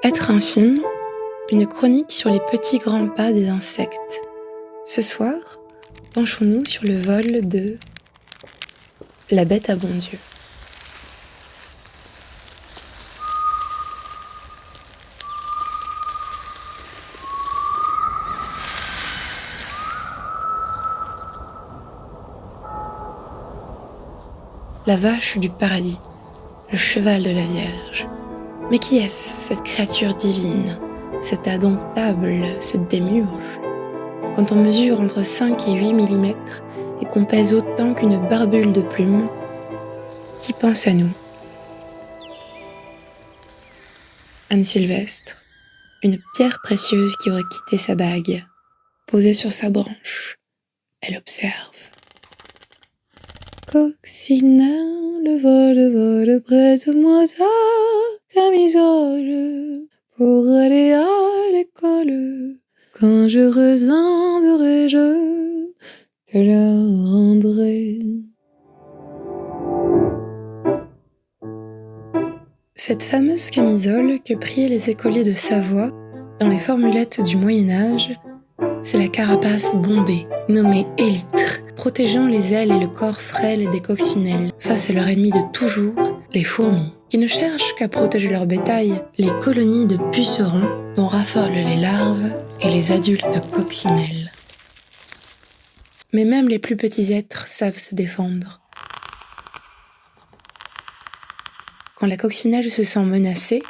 Être infime, une chronique sur les petits grands pas des insectes. Ce soir, penchons-nous sur le vol de la bête à bon Dieu. La vache du paradis, le cheval de la Vierge. Mais qui est-ce, cette créature divine, cette indomptable, ce démiurge? Quand on mesure entre 5 et 8 mm et qu'on pèse autant qu'une barbule de plumes, qui pense à nous? Anne Sylvestre, une pierre précieuse qui aurait quitté sa bague, posée sur sa branche, elle observe. Coccinelle, vole, prête-moi ta camisole pour aller à l'école. Quand je reviendrai, je te la rendrai. Cette fameuse camisole que priaient les écoliers de Savoie dans les formulettes du Moyen-Âge, c'est la carapace bombée, nommée élytre, protégeant les ailes et le corps frêle des coccinelles face à leur ennemi de toujours, les fourmis, qui ne cherchent qu'à protéger leur bétail, les colonies de pucerons dont raffolent les larves et les adultes coccinelles. Mais même les plus petits êtres savent se défendre. Quand la coccinelle se sent menacée,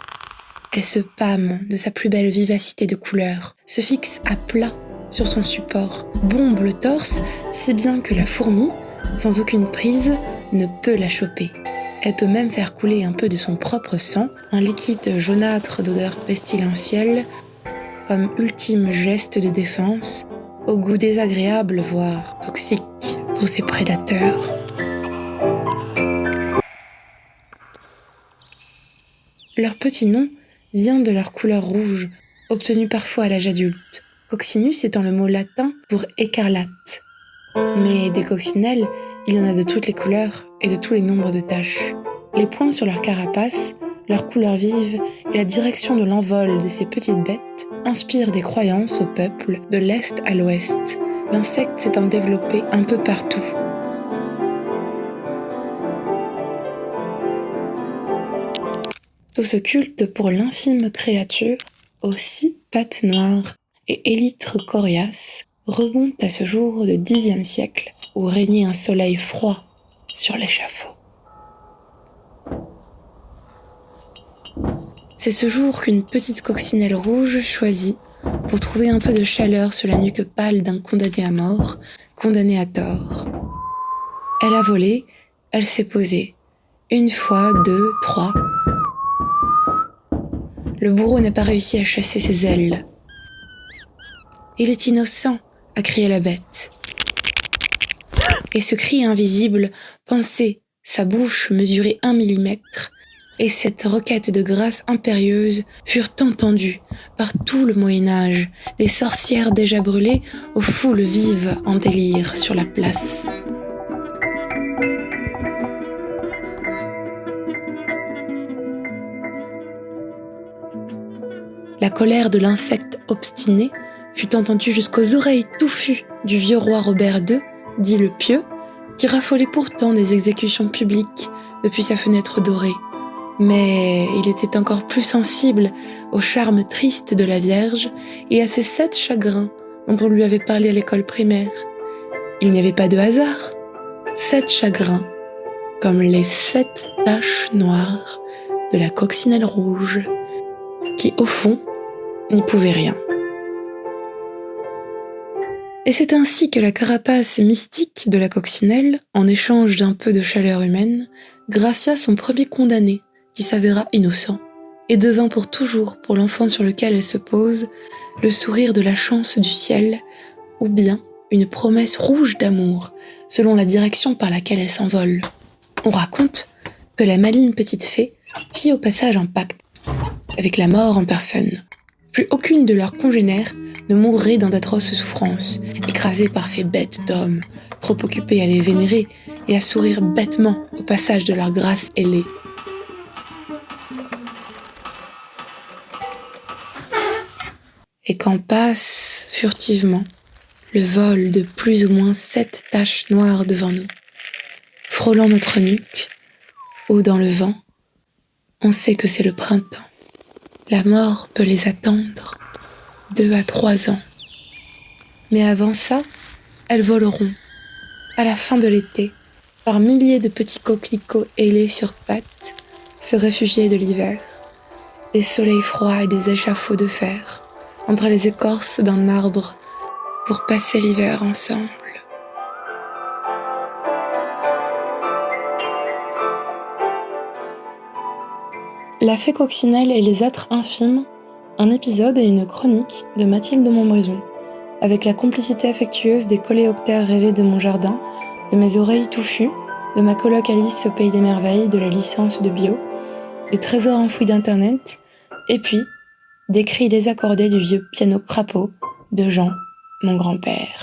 elle se pâme de sa plus belle vivacité de couleur, se fixe à plat sur son support, bombe le torse si bien que la fourmi, sans aucune prise, ne peut la choper. Elle peut même faire couler un peu de son propre sang, un liquide jaunâtre d'odeur pestilentielle, comme ultime geste de défense, au goût désagréable voire toxique pour ses prédateurs. Leur petit nom vient de leur couleur rouge, obtenue parfois à l'âge adulte, coccinus étant le mot latin pour écarlate. Mais des coccinelles, il y en a de toutes les couleurs et de tous les nombres de taches. Les points sur leur carapace, leur couleur vive et la direction de l'envol de ces petites bêtes inspirent des croyances au peuple de l'Est à l'Ouest, l'insecte s'étant développé un peu partout. Tout ce culte pour l'infime créature, aux 6 pattes noires et élytres coriaces, remonte à ce jour de Xe siècle, où régnait un soleil froid sur l'échafaud. C'est ce jour qu'une petite coccinelle rouge choisit pour trouver un peu de chaleur sur la nuque pâle d'un condamné à mort, condamné à tort. Elle a volé, elle s'est posée. 1 fois, 2, 3... Le bourreau n'a pas réussi à chasser ses ailes. « Il est innocent !» a crié la bête. Et ce cri invisible, pensé, sa bouche mesurait 1 mm, et cette requête de grâce impérieuse furent entendues par tout le Moyen-Âge, des sorcières déjà brûlées aux foules vives en délire sur la place. La colère de l'insecte obstiné fut entendue jusqu'aux oreilles touffues du vieux roi Robert II, dit le Pieux, qui raffolait pourtant des exécutions publiques depuis sa fenêtre dorée. Mais il était encore plus sensible au charme triste de la Vierge et à ses 7 chagrins dont on lui avait parlé à l'école primaire. Il n'y avait pas de hasard. 7 chagrins, comme les 7 taches noires de la coccinelle rouge, qui, au fond, n'y pouvait rien. Et c'est ainsi que la carapace mystique de la coccinelle, en échange d'un peu de chaleur humaine, gracia son premier condamné, qui s'avéra innocent, et devint pour toujours, pour l'enfant sur lequel elle se pose, le sourire de la chance du ciel, ou bien une promesse rouge d'amour, selon la direction par laquelle elle s'envole. On raconte que la maligne petite fée fit au passage un pacte avec la mort en personne. Plus aucune de leurs congénères ne mourrait dans d'atroces souffrances, écrasée par ces bêtes d'hommes, trop occupées à les vénérer et à sourire bêtement au passage de leur grâce ailée. et quand passe furtivement le vol de plus ou moins 7 taches noires devant nous, frôlant notre nuque ou dans le vent, on sait que c'est le printemps. La mort peut les attendre 2 à 3 ans. Mais avant ça, elles voleront, à la fin de l'été, par milliers de petits coquelicots ailés sur pattes, se réfugier de l'hiver, des soleils froids et des échafauds de fer, entre les écorces d'un arbre, pour passer l'hiver ensemble. La fée coccinelle et les êtres infimes, un épisode et une chronique de Mathilde de Montbrison, avec la complicité affectueuse des coléoptères rêvés de mon jardin, de mes oreilles touffues, de ma coloc Alice au Pays des Merveilles, de la licence de bio, des trésors enfouis d'internet, et puis des cris désaccordés du vieux piano crapaud de Jean, mon grand-père.